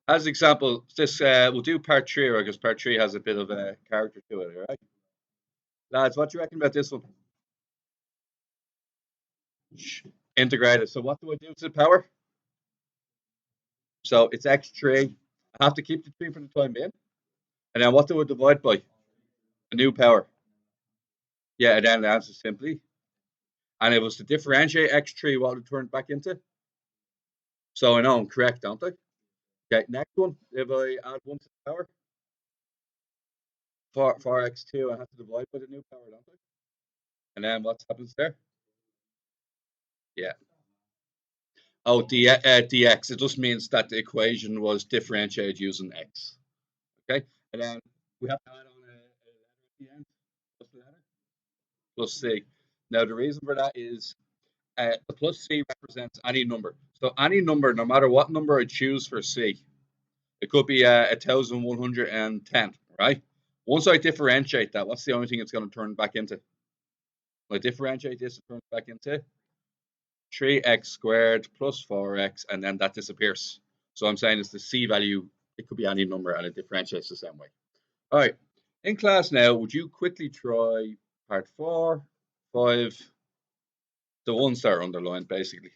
As an example, this we'll do part 3, right? Because part 3 has a bit of a character to it, all right? Lads, what do you reckon about this one? Integrated. So what do I do to the power? So it's x3. I have to keep the 3 for the time being. And then what do I divide by? A new power. Yeah, and then the answer simply. And it was to differentiate x3, what would it turn back into? So I know I'm correct, don't I? Okay, next one. If I add 1 to the power, for x2, I have to divide by the new power, don't I? And then what happens there? Yeah. Oh, dx. It just means that the equation was differentiated using x. Okay, and then we have to add on a letter at the end. Plus the letter. Plus c. Now the reason for that is the plus c represents any number. So any number, no matter what number I choose for c, it could be 1,110, right? Once I differentiate that, what's the only thing it's going to turn back into? When I differentiate this, it turns back into 3x squared plus 4x, and then that disappears. So I'm saying it's the c value. It could be any number, and it differentiates the same way. All right. In class now, would you quickly try part 4, 5, the ones that are underlined, basically?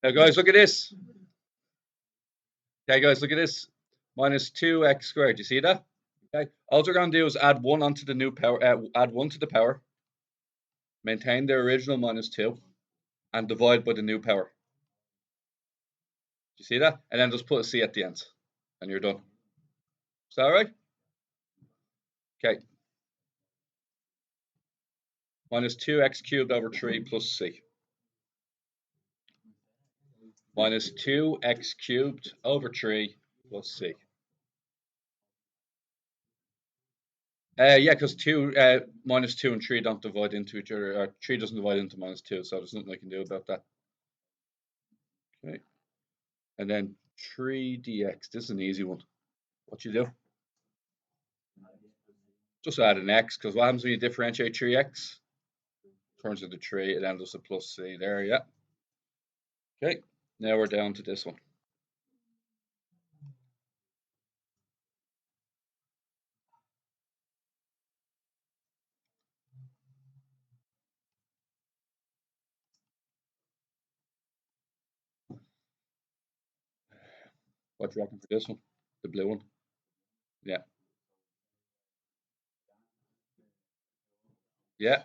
Now, guys, look at this. Okay, guys, look at this. Minus 2x squared. Do you see that? Okay. All we're going to do is add 1 onto the new power, add 1 to the power, maintain the original minus 2, and divide by the new power. Do you see that? And then just put a c at the end, and you're done. Is that all right? Okay. Minus 2x cubed over 3 plus c. Minus 2x cubed over 3 plus c. Yeah, because minus 2 and 3 don't divide into each other, or 3 doesn't divide into minus 2, so there's nothing I can do about that. Okay. And then 3 dx. This is an easy one. What you do? Just add an x, because what happens when you differentiate 3x? Turns into 3, and then there's a plus c there, yeah. Okay, now we're down to this one. What do you reckon for this one? The blue one? Yeah. Yeah.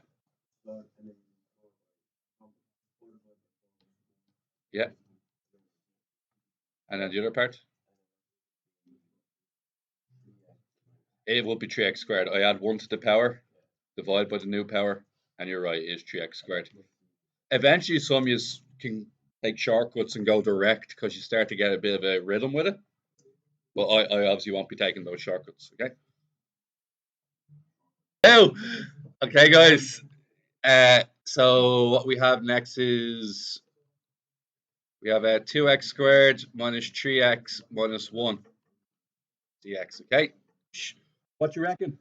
Yeah. And then the other part? It will be 3x squared. I add 1 to the power, divide by the new power, and you're right, it's 3x squared. Eventually, some of you can take shortcuts and go direct because you start to get a bit of a rhythm with it. But I obviously won't be taking those shortcuts, okay? Oh, okay, guys. So what we have next is we have 2x squared minus 3x minus 1 dx, okay? What do you reckon?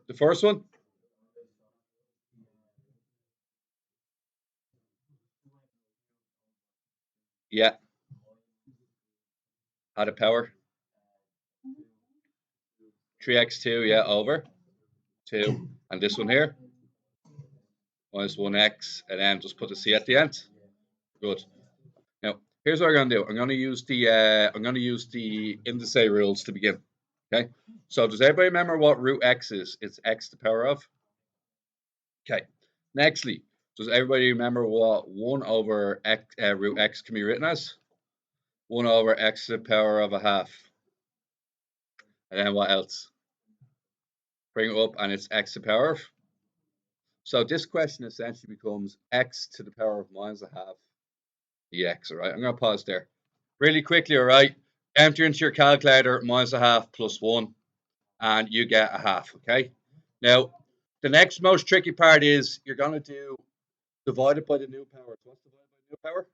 The first one? Yeah. Add a power. 3x2, yeah, over 2. And this one here? Minus 1x, and then just put a c at the end. Good. Now, here's what I'm going to do. I'm going to use the indice rules to begin. Okay. So does everybody remember what root x is? It's x to the power of. Okay. Nextly, does everybody remember what 1 over x, root x can be written as? 1 over x to the power of a half. And then what else? Bring it up, and it's x to the power of. So this question essentially becomes x to the power of minus a half dx. All right. I'm going to pause there. Really quickly, all right? Enter into your calculator minus a half plus 1, and you get a half, okay? Now, the next most tricky part is you're going to do divided by the new power. So what's divided by the new power?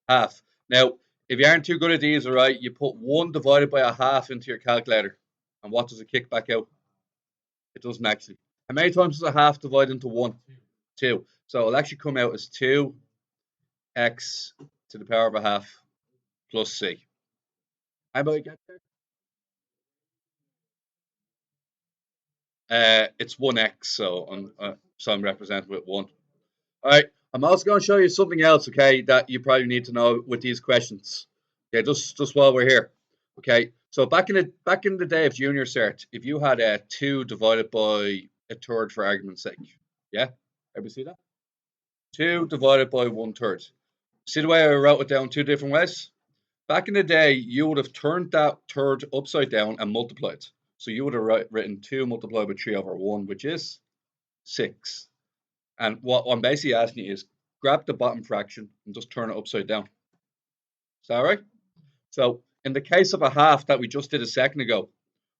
Half. Now, if you aren't too good at these, all right, you put 1 divided by a half into your calculator. And what does it kick back out? It doesn't actually. How many times does a half divide into 1? 2. So it'll actually come out as 2x to the power of a half. plus c. Anybody get there? It's 1x, so I'm represented with 1. All right, I'm also going to show you something else, okay, that you probably need to know with these questions. Okay, just while we're here. Okay, so back in the day of junior cert, if you had a 2 divided by a third for argument's sake, yeah, everybody see that? 2 divided by 1/3. See the way I wrote it down 2 different ways? Back in the day, you would have turned that third upside down and multiplied. So you would have written 2 multiplied by 3 over 1, which is 6. And what I'm basically asking you is grab the bottom fraction and just turn it upside down. Is that right? So in the case of a half that we just did a second ago,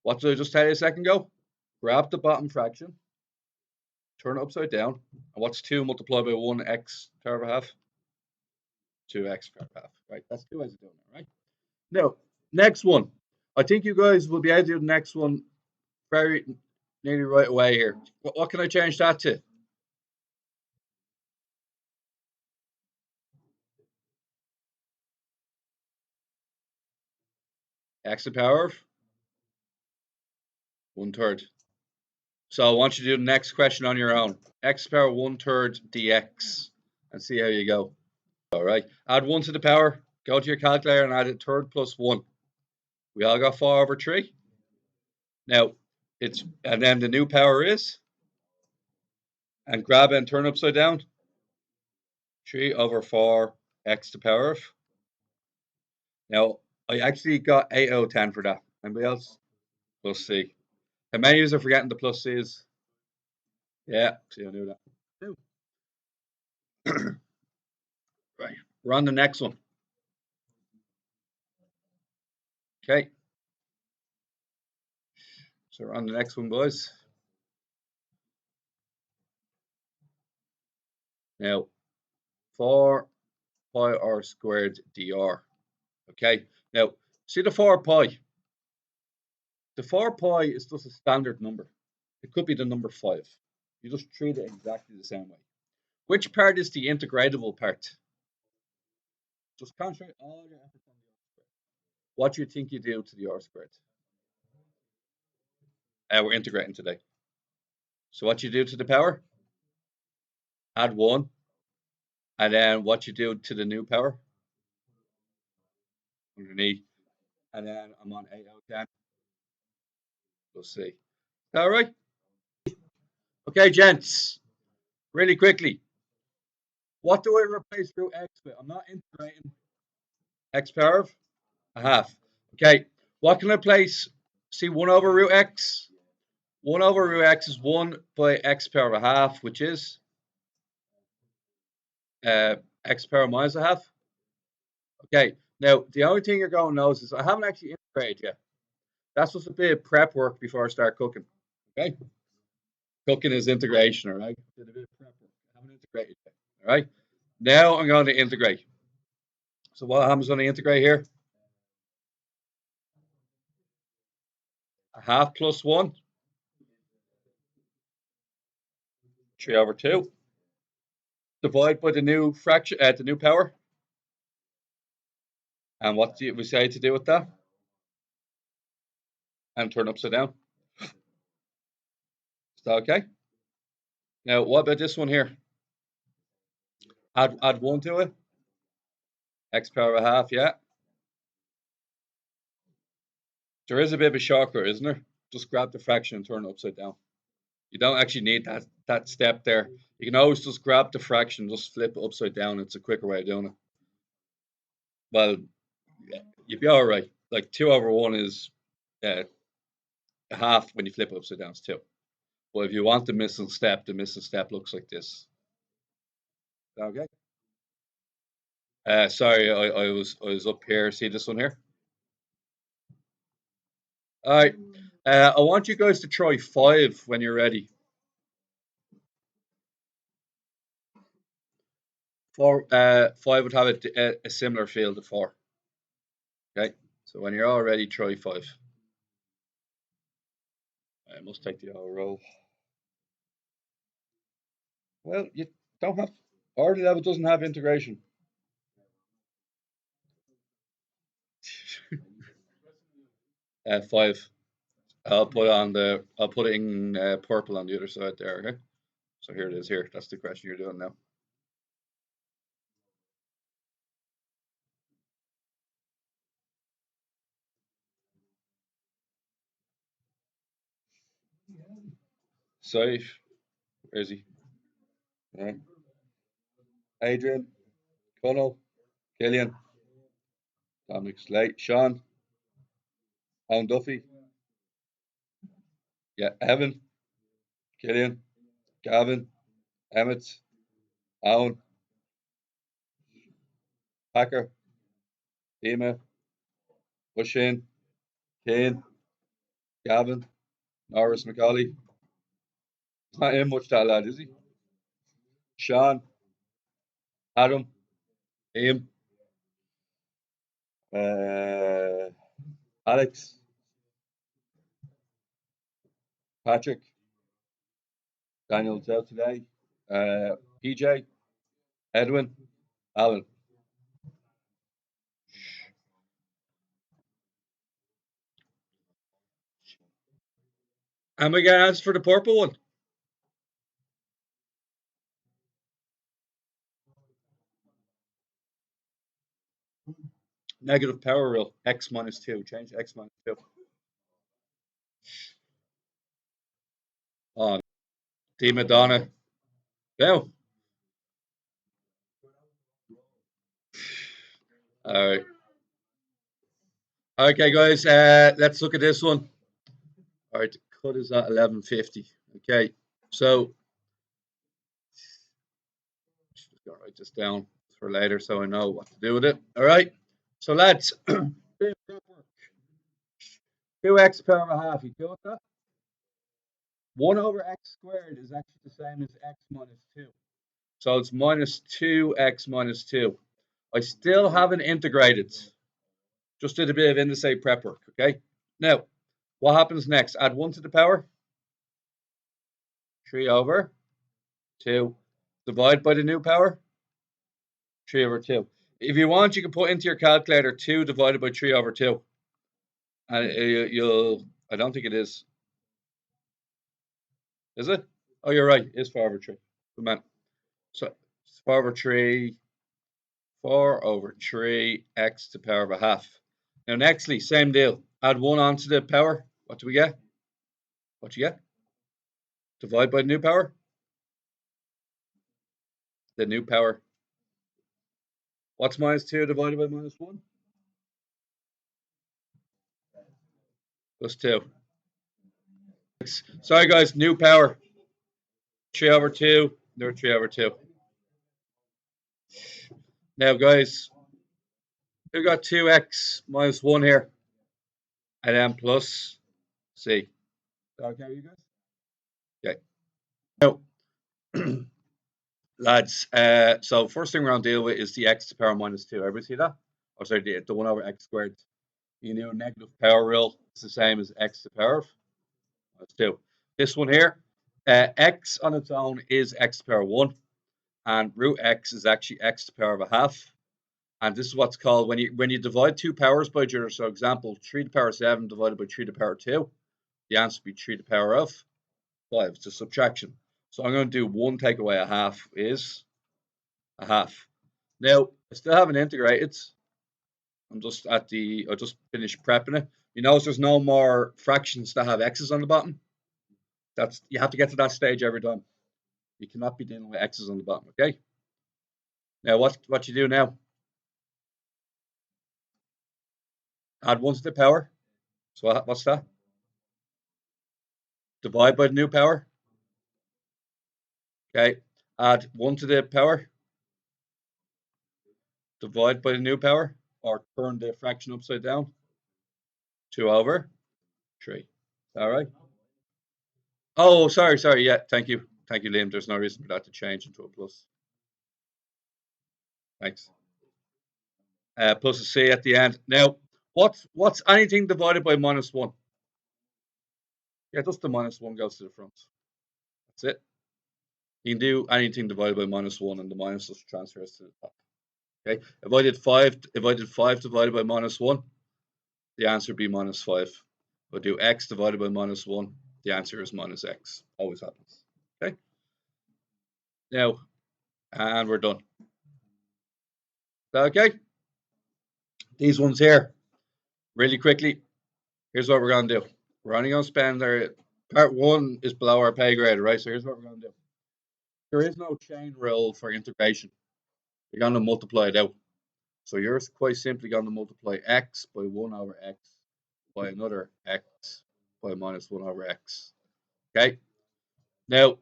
what did I just tell you a second ago? Grab the bottom fraction, turn it upside down. And what's 2 multiplied by 1x power of a half? 2x power of a half. Right? That's 2 ways of doing it, right? Now, next one. I think you guys will be able to do the next one very nearly right away here. What can I change that to? X to the power of 1/3. So I want you to do the next question on your own. X to the power 1/3 dx and see how you go. All right. Add 1 to the power. Go to your calculator and add a third plus 1. We all got 4 over 3. Now, and then the new power is, and grab it and turn upside down. 3 over 4 x to the power of. Now, I actually got 8 out of 10 for that. Anybody else? Plus C. How many of you are forgetting the plus C's? Yeah, see, I knew that. Right, we're on the next one. Okay. So we're on the next one, boys. Now, 4 pi r squared dr. Okay. Now, see the 4 pi? The 4 pi is just a standard number. It could be the number 5. You just treat it exactly the same way. Which part is the integratable part? Just concentrate all your efforts on the r squared. What do you think you do to the r squared? We're integrating today. So what you do to the power? Add 1. And then what you do to the new power? Underneath. And then I'm on 8 out of 10. We'll see. All right. Okay, gents. Really quickly. What do I replace root x with? I'm not integrating x power of a half. Okay. What can I place? See 1 over root x? 1 over root x is 1 by x power of a half, which is x power minus a half. Okay. Now, the only thing you're going to notice is I haven't actually integrated yet. That's just a bit of prep work before I start cooking. Okay. Cooking is integration, all right? Did a bit of prep work. I haven't integrated yet. All right. Now I'm going to integrate. So what happens when I integrate here? A half plus 1. 3 over 2. Divide by the new fraction, the new power. And what do we say to do with that? And turn upside down. Is that okay? Now, what about this one here? Add 1 to it. X power of a half, yeah. There is a bit of a shortcut, isn't there? Just grab the fraction and turn it upside down. You don't actually need that step there. You can always just grab the fraction, just flip it upside down. It's a quicker way of doing it. Well, you'd be all right. Like 2 over 1 is a half when you flip it upside down. It's 2. But if you want the missing step looks like this. Okay. Sorry, I was up here. See this one here? All right. I want you guys to try 5 when you're ready. 5 would have a similar feel to 4. Okay. So when you're all ready, try 5. I must take the whole roll. Well, you don't have. Already level doesn't have integration. 5. I'll put it in purple on the other side there. Okay. So here it is. Here, that's the question you're doing now. Safe. Where is he? Yeah. Adrian, Connell, Killian, Dominic Slate, Sean, Owen Duffy, yeah, Evan, Killian, Gavin, Emmett, Owen, Packer, Ema, Bushin, Kane, Gavin, Norris McCauley. Not in much that lad, is he? Sean, Adam, Ian, Alex, Patrick, Daniel Tell today, PJ, Edwin, Alan. And we get answers for the purple one. Negative power rule, x minus 2. Change x minus 2. On Team Madonna. No. All right. Okay, guys, let's look at this one. All right, the cut is at 11:50. Okay, so just gonna write this down for later so I know what to do with it. All right, so lads, 2x power of a half. You go with that? 1 over x squared is actually the same as x minus 2. So it's minus 2x minus 2. I still haven't integrated. Just did a bit of indicate prep work, okay? Now, what happens next? Add 1 to the power. 3 over 2. Divide by the new power. 3 over 2. If you want, you can put into your calculator 2 divided by 3 over 2. And you'll, I don't think it is. Is it? Oh, you're right. It's 4 over 3. Good man. So 4 over 3. 4 over 3 x to the power of a half. Now, nextly, same deal. Add 1 onto the power. What do we get? What you get? Divide by the new power. The new power. What's minus 2 divided by minus 1? Plus 2. Sorry, guys. New power. 3 over 2. Another 3 over 2. Now, guys, we've got 2x minus 1 here. And then plus c. Okay, you guys? Okay. Now, lads, so first thing we're going to deal with is the x to the power minus 2. Everybody see that? Oh, sorry, the 1 over x squared. You know, negative power rule is the same as x to the power of minus 2. This one here, x on its own is x to the power 1. And root x is actually x to the power of a half. And this is what's called when you divide two powers by each other. So example, 3 to the power 7 divided by 3 to the power 2. The answer would be 3 to the power of 5. It's a subtraction. So I'm going to do 1 take away a half is a half. Now, I still haven't integrated. I'm just I just finished prepping it. You notice there's no more fractions that have x's on the bottom. You have to get to that stage every time. You cannot be dealing with x's on the bottom, okay? Now, what you do now? Add 1 to the power. So what's that? Divide by the new power. Okay. Add 1 to the power. Divide by the new power. Or turn the fraction upside down. 2 over 3. All right. Oh, sorry. Yeah, thank you. Thank you, Liam. There's no reason for that to change into a plus. Thanks. Plus a c at the end. Now, what's anything divided by minus 1? Yeah, just the minus 1 goes to the front. That's it. You can do anything divided by minus 1 and the minus just transfers to the top. Okay. If I did 5 divided by minus 1, the answer would be minus 5. We'll do x divided by minus 1. The answer is minus x. Always happens. Okay. Now, and we're done. Okay. These ones here, really quickly. Here's what we're going to do. We're only going to spend our part 1 is below our pay grade, right? So here's what we're going to do. There is no chain rule for integration. You're going to multiply it out. So you're quite simply going to multiply x by 1 over x by another x by minus 1 over x. Okay? Now,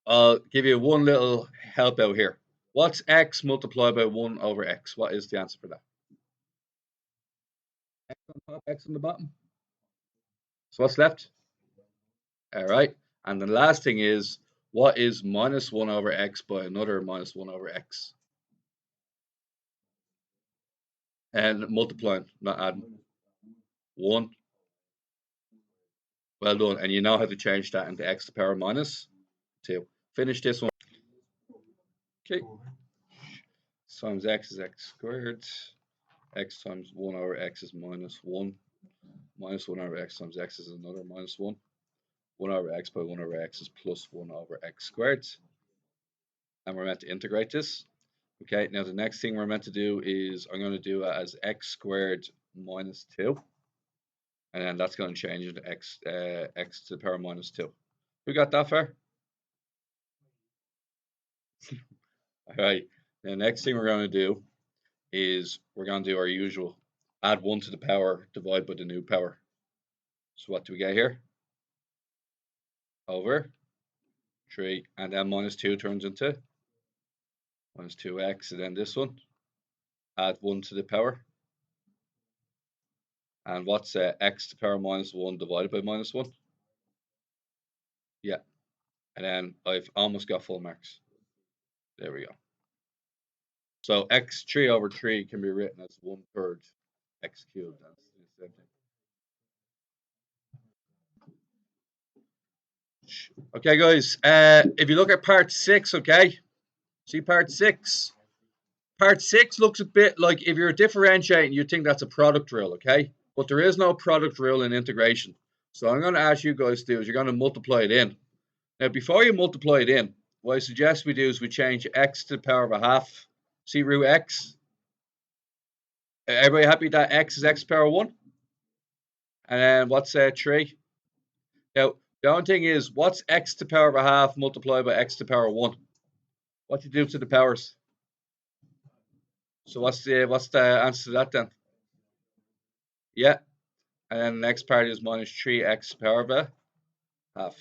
I'll give you one little help out here. What's x multiplied by 1 over x? What is the answer for that? X on top, x on the bottom. So what's left? All right. And the last thing is, what is minus 1 over x by another minus 1 over x? And multiplying, not adding. 1. Well done. And you know how to change that into x to the power minus 2. Finish this one. Okay. Times x is x squared. X times 1 over x is minus 1. Minus 1 over x times x is another minus 1. 1 over x by 1 over x is plus 1 over x squared. And we're meant to integrate this. Okay, now the next thing we're meant to do is I'm going to do it as x squared minus 2. And then that's going to change into x to the power minus 2. Who got that far? All right, the next thing we're going to do is we're going to do our usual. Add 1 to the power, divide by the new power. So what do we get here? Over 3, and then minus 2 turns into minus 2x, and then this one. Add 1 to the power. And what's x to the power minus 1 divided by minus 1? Yeah. And then I've almost got full marks. There we go. So x 3 over 3 can be written as 1/3 x cubed. That's the same thing. Okay, guys. If you look at part 6, okay? See part 6? Part 6 looks a bit like if you're differentiating, you think that's a product rule, okay? But there is no product rule in integration. So I'm going to ask you guys to do is you're going to multiply it in. Now, before you multiply it in, what I suggest we do is we change x to the power of a half. See root x? Everybody happy that x is x to the power of 1? And then what's 3? Now, the only thing is, what's x to the power of a half multiplied by x to the power of 1? What do you do to the powers? So what's the answer to that then? Yeah. And then the next part is minus 3x to the power of a half.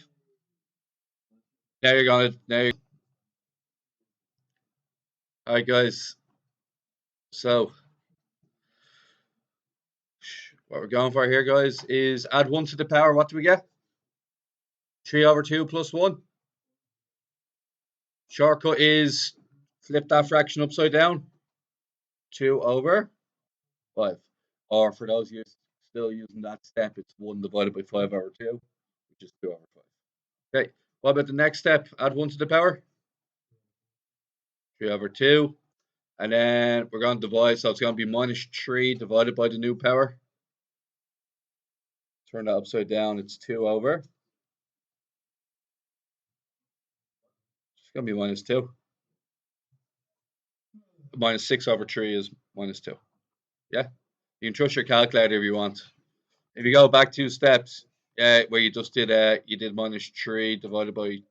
Now you're going to... Alright, guys. So, what we're going for here, guys, is add 1 to the power. What do we get? 3 over 2 plus 1. Shortcut is flip that fraction upside down. 2 over 5. Or for those of you still using that step, it's 1 divided by 5 over 2, which is 2 over 5. Okay, what about the next step? Add 1 to the power. 3 over 2. And then we're going to divide, so it's going to be minus 3 divided by the new power. Turn that upside down, it's 2 over. It's going to be minus 2. Minus 6 over 3 is minus 2. Yeah? You can trust your calculator if you want. If you go back 2 steps, where you just did you did minus 3 divided by,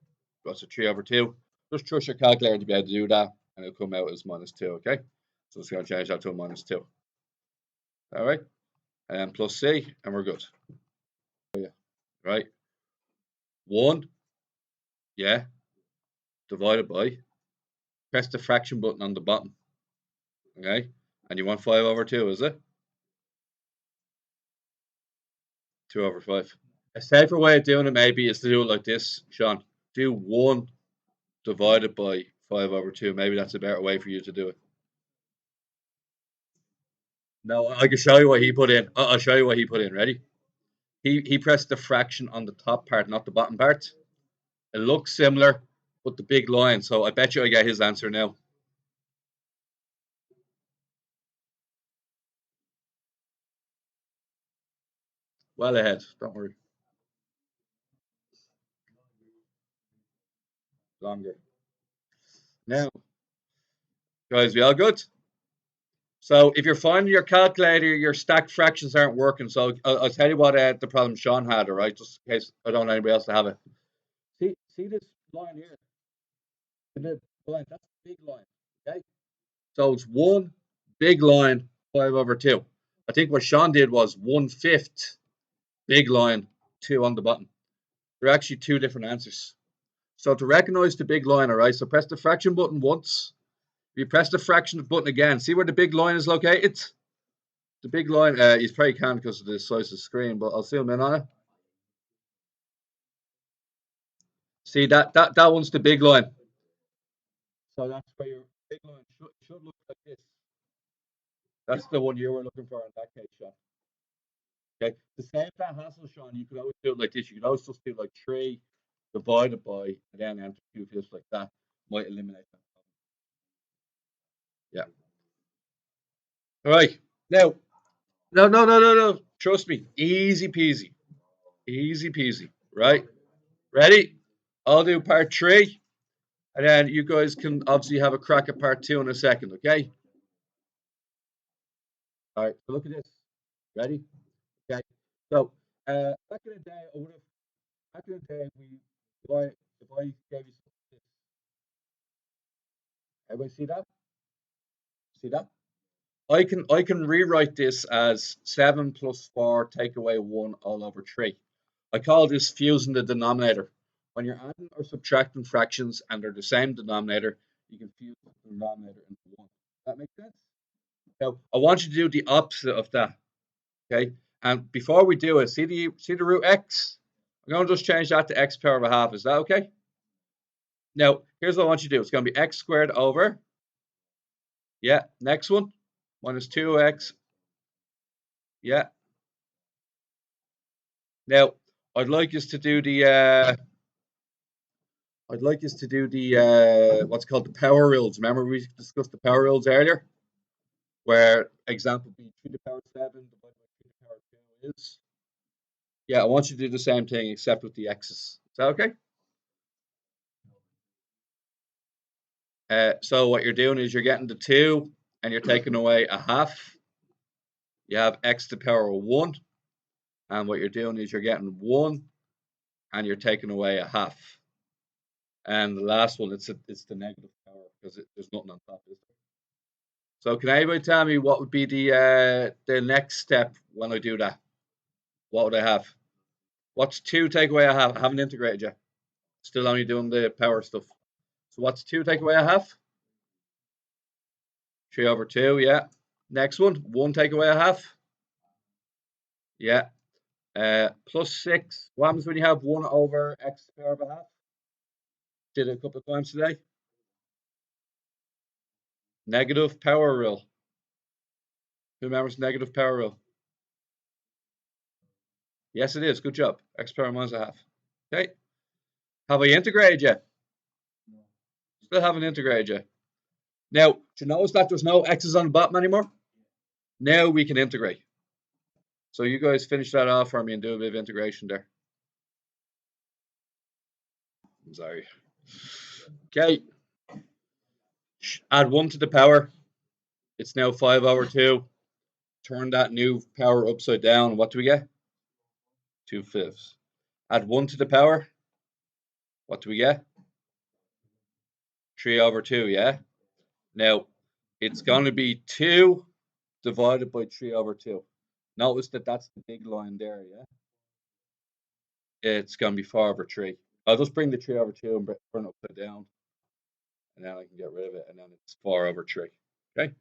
what's it, 3 over 2. Just trust your calculator to be able to do that, and it'll come out as minus 2, okay? So it's going to change that to a minus 2. All right? And then plus C, and we're good. Oh, yeah. Right? 1, yeah, divided by, press the fraction button on the bottom. Okay? And you want 5 over 2, is it? 2 over 5. A safer way of doing it maybe is to do it like this, Sean. Do 1 divided by 5 over 2. Maybe that's a better way for you to do it. No, I can show you what he put in. I'll show you what he put in. Ready? He pressed the fraction on the top part, not the bottom part. It looks similar, but the big line. So I bet you I get his answer now. Well ahead. Don't worry. Longer. Now, guys, we all good? So if you're finding your calculator, your stacked fractions aren't working. So I'll tell you what the problem Sean had, all right? Just in case I don't want anybody else to have it. See this line here? The line, that's the big line, okay? So it's one big line, 5/2. I think what Sean did was 1/5 big line, 2 on the bottom. They're actually two different answers. So to recognize the big line, all right, so press the fraction button once. If you press the fraction button again, see where the big line is located? The big line, you probably can't because of the size of the screen, but I'll zoom in on it. See, that one's the big line. So that's where your big line should look like this. That's the one you were looking for in that case, Sean. Okay. To save that hassle, Sean, you could always do it like this. You could always just do like 3 divided by, and then enter two just like that. Might eliminate that problem. Yeah. All right. Now, no. Trust me. Easy peasy. Easy peasy. Right? Ready? I'll do part 3. And then you guys can obviously have a crack at part 2 in a second, okay? All right, so look at this. Ready? Okay. So back in the day, I would have back in the day we if I gave you something like this, everybody see that? See that? I can rewrite this as 7 plus 4 take away 1 all over 3. I call this fusing the denominator. When you're adding or subtracting fractions and they're the same denominator, you can fuse the denominator into 1. That makes sense? Now, I want you to do the opposite of that. Okay. And before we do it, see the root x? I'm going to just change that to x power of a half. Is that okay? Now, here's what I want you to do. It's going to be x squared over. Yeah. Next one. Minus 2x. Yeah. Now, I'd like us to do the what's called the power rules. Remember we discussed the power rules earlier? Where example b 3 to the power 7 divided by 3 to the power 2 is. Yeah, I want you to do the same thing except with the x's. Is that okay? So what you're doing is you're getting the 2 and you're taking away a half. You have x to the power of 1. And what you're doing is you're getting 1 and you're taking away a half. And the last one, it's the negative power because there's nothing on top, is there? So can anybody tell me what would be the next step when I do that? What would I have? What's 2 take away a half? I haven't integrated yet. Still only doing the power stuff. So what's 2 take away a half? 3/2, yeah. Next one, 1 take away a half. Yeah. Plus 6. What happens when you have 1 over x to the power of a half? Did it a couple of times today. Negative power rule. Who remembers negative power rule? Yes, it is. Good job. X power minus a half. Okay. Have I integrated yet? Still haven't integrated yet. Now, do you notice that there's no x's on the bottom anymore? Now we can integrate. So you guys finish that off for me and do a bit of integration there. I'm sorry. Okay. Add 1 to the power. It's now 5/2. Turn that new power upside down. What do we get? 2/5. Add 1 to the power. What do we get? 3/2, yeah? Now, it's going to be 2 divided by 3/2. Notice that that's the big line there, yeah? It's going to be 4/3. I'll just bring the 3/2 and turn it upside down. And then I can get rid of it. And then it's 4/3. Okay?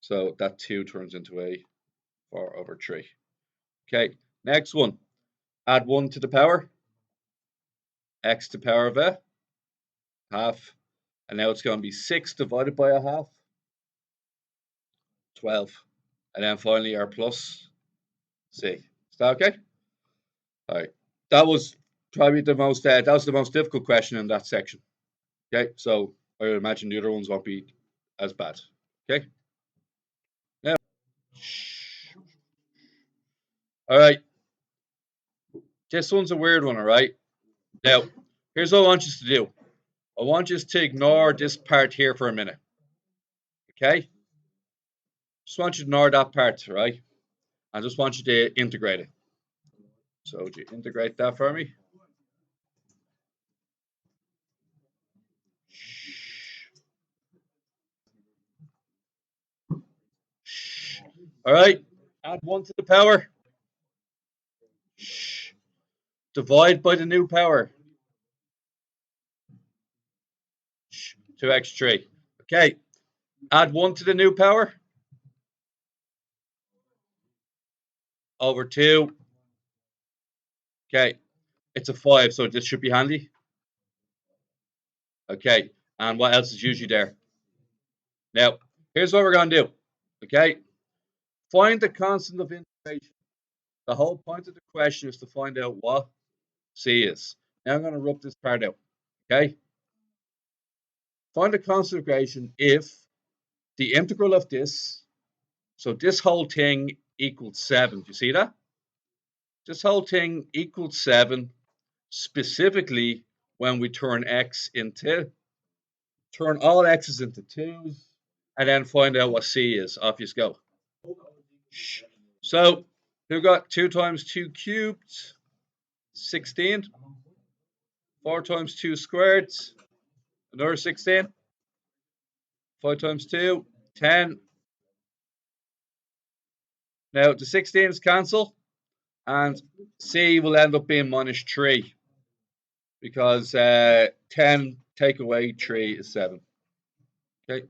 So that 2 turns into a 4/3. Okay, next one. Add 1 to the power. X to the power of a half. And now it's going to be 6 divided by a half. 12. And then finally our plus C. Is that okay? All right. That was probably the most difficult question in that section. Okay, so I imagine the other ones won't be as bad. Okay. Now, all right. This one's a weird one, all right? Now, here's what I want you to do. I want you to ignore this part here for a minute. Okay? Just want you to ignore that part, right? I just want you to integrate it. So would you integrate that for me? All right. Add 1 to the power. Divide by the new power. 2x3. Okay. Add 1 to the new power. Over 2. Okay. It's a 5, so this should be handy. Okay. And what else is usually there? Now, here's what we're going to do. Okay. Find the constant of integration. The whole point of the question is to find out what C is. Now I'm going to rub this part out. Okay. Find the constant of integration if the integral of this, so this whole thing equals 7. Do you see that? This whole thing equals 7, specifically when we turn all x's into 2s, and then find out what C is. Off you go. So we've got 2 times 2 cubed, 16. 4 times 2 squared, another 16. 5 times 2, 10. Now the 16s cancel, and C will end up being minus 3 because 10 take away 3 is 7. Okay.